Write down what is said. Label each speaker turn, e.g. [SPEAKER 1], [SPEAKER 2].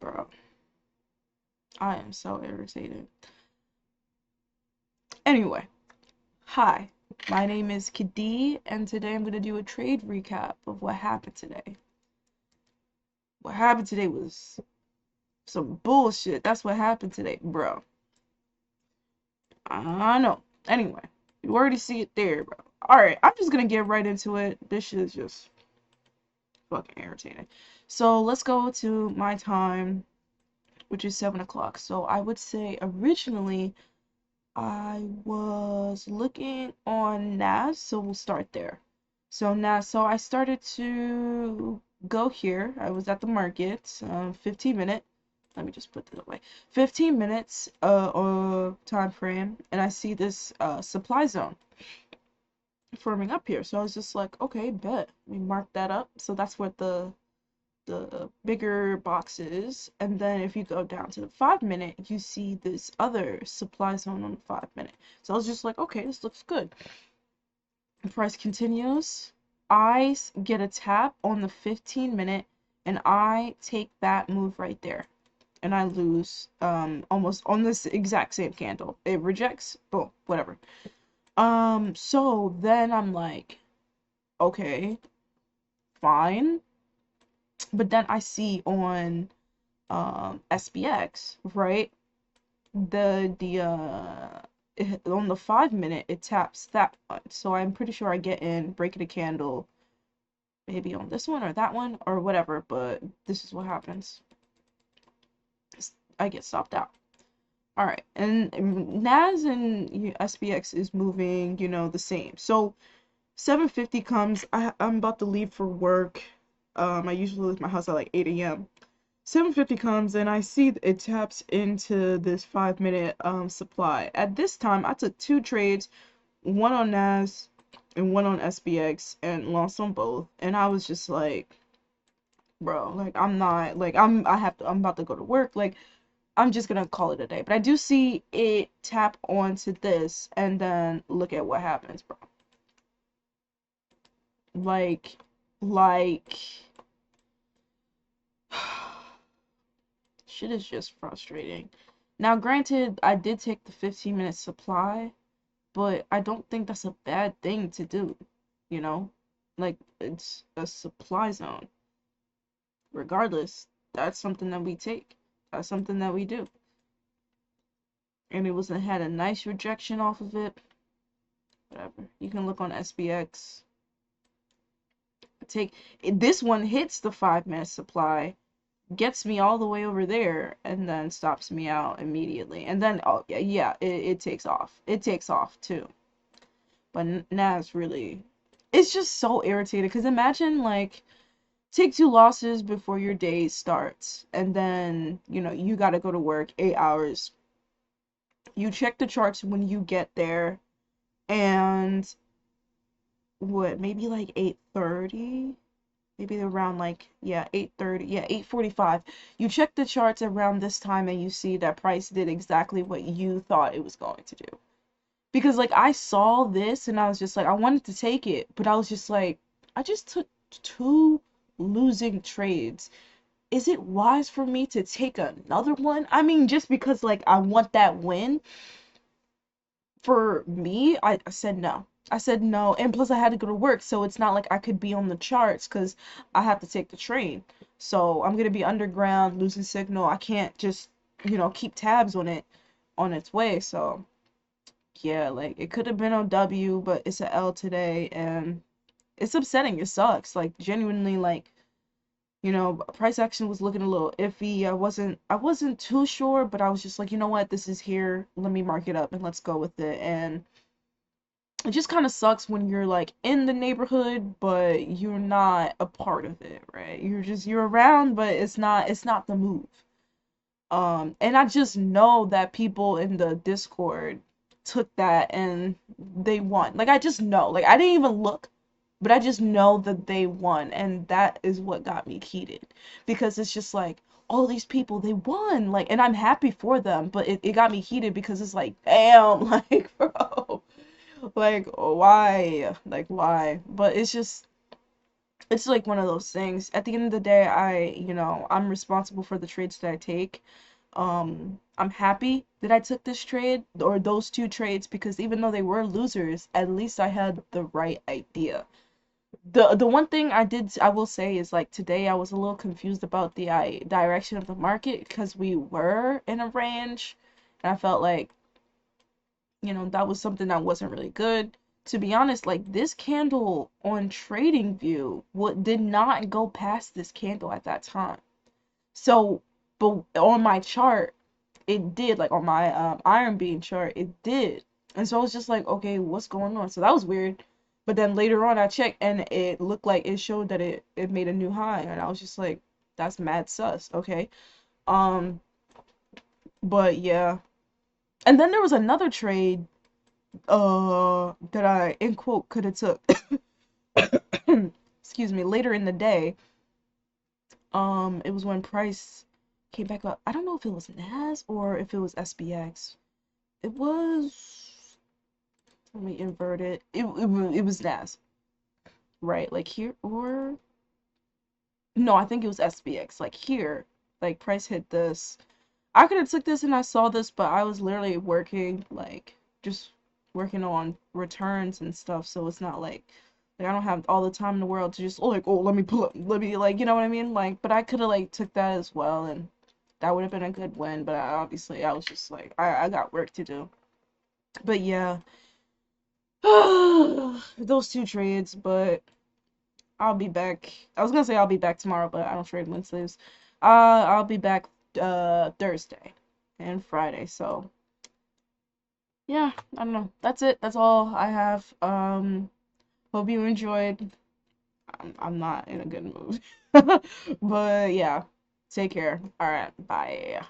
[SPEAKER 1] Bro, I am so irritated. Anyway, hi, my name is Kadi, and today I'm going to do a trade recap of what happened today. What happened today was some bullshit. That's what happened today, bro. I know. Anyway, you already see it there, bro. Alright, I'm just going to get right into it. This shit is just fucking irritating. So let's go to my time, which is 7 o'clock. So I would say originally I was looking on NAS, so we'll start there. So NAS, so I started to go here. I was at the market, 15 minute. Let me just put this away. 15 minutes time frame, and I see this supply zone forming up here. So I was just like, okay, bet. We mark that up. So that's what the bigger boxes, and then if you go down to the 5 minute, you see this other supply zone on the 5 minute. So I was just like, okay, this looks good. The price continues. I get a tap on the 15 minute, and I take that move right there, and I lose almost on this exact same candle. It rejects, boom, whatever. So then I'm like, okay, fine. But then I see on SPX, right? On the 5 minute it taps that one. So I'm pretty sure I get in, breaking a candle, maybe on this one or that one or whatever, but this is what happens. I get stopped out. Alright, and NAS and SPX is moving, the same. So 7:50 comes, I'm about to leave for work. I usually leave my house at like 8 a.m. 7:50 comes and I see it taps into this 5 minute supply. At this time, I took two trades, one on NAS and one on SPX, and lost on both. And I was just like, bro, like I'm not like I'm about to go to work. Like I'm just gonna call it a day. But I do see it tap onto this, and then look at what happens, bro. Like shit is just frustrating. Now, granted, I did take the 15-minute supply, but I don't think that's a bad thing to do, you know? Like, it's a supply zone. Regardless, that's something that we take. That's something that we do. And it had a nice rejection off of it. Whatever. You can look on SBX. This one hits the 5-minute supply, gets me all the way over there, and then stops me out immediately. And then, oh yeah, it takes off. It takes off too. But now it's just so irritating. Because imagine, like, take two losses before your day starts, and then, you gotta go to work 8 hours. You check the charts when you get there, and maybe like 8:30? Maybe around like, yeah, 8:30, yeah, 8:45. You check the charts around this time and you see that price did exactly what you thought it was going to do. Because like I saw this and I was just like, I wanted to take it, but I was just like, I just took two losing trades. Is it wise for me to take another one? I mean, just because like I want that win. For me, I said no. I said no, and plus I had to go to work, so it's not like I could be on the charts because I have to take the train. So I'm gonna be underground, losing signal. I can't just, keep tabs on it on its way. So yeah, like it could have been on W, but it's a L today, and it's upsetting. It sucks. Like genuinely, like price action was looking a little iffy. I wasn't too sure, but I was just like, you know what, this is here. Let me mark it up and let's go with it. And it just kind of sucks when you're like in the neighborhood but you're not a part of it, right? You're around, but it's not the move. And I just know that people in the Discord took that and they won. Like I just know. Like I didn't even look, but I just know that they won, and that is what got me heated. Because it's just like all these people, they won, like, and I'm happy for them, but it got me heated because it's like, damn, like, bro, like, why? Like, why? But it's just, It's like one of those things. At the end of the day, I'm responsible for the trades that I take. I'm happy that I took this trade or those two trades because even though they were losers, at least I had the right idea. The one thing I will say is like today I was a little confused about the direction of the market because we were in a range and I felt like, that was something that wasn't really good. To be honest, like this candle on TradingView what did not go past this candle at that time. So, but on my chart, it did, like on my Iron Beam chart, it did. And so I was just like, okay, what's going on? So that was weird. But then later on I checked and it looked like it showed that it made a new high and I was just like, that's mad sus, okay? Um, but yeah. And then there was another trade that I in quote could have took excuse me, later in the day. It was when price came back up. I don't know if it was NAS or if it was SBX. It was, let me invert it. It was NAS, right? Like here, or no, I think it was SBX. Like here, like price hit this. I could have took this and I saw this, but I was literally working, like just working on returns and stuff. So it's not like I don't have all the time in the world to just like, oh, let me pull up, let me like, you know what I mean? Like, but I could have like took that as well, and that would have been a good win. But obviously, I was just like, I got work to do. But yeah, those two trades. But I'll be back. I was gonna say I'll be back tomorrow, but I don't trade Wednesdays. I'll be back Thursday and Friday. So yeah, I don't know. That's it. That's all I have. Hope you enjoyed. I'm not in a good mood. But yeah, take care. All right, bye.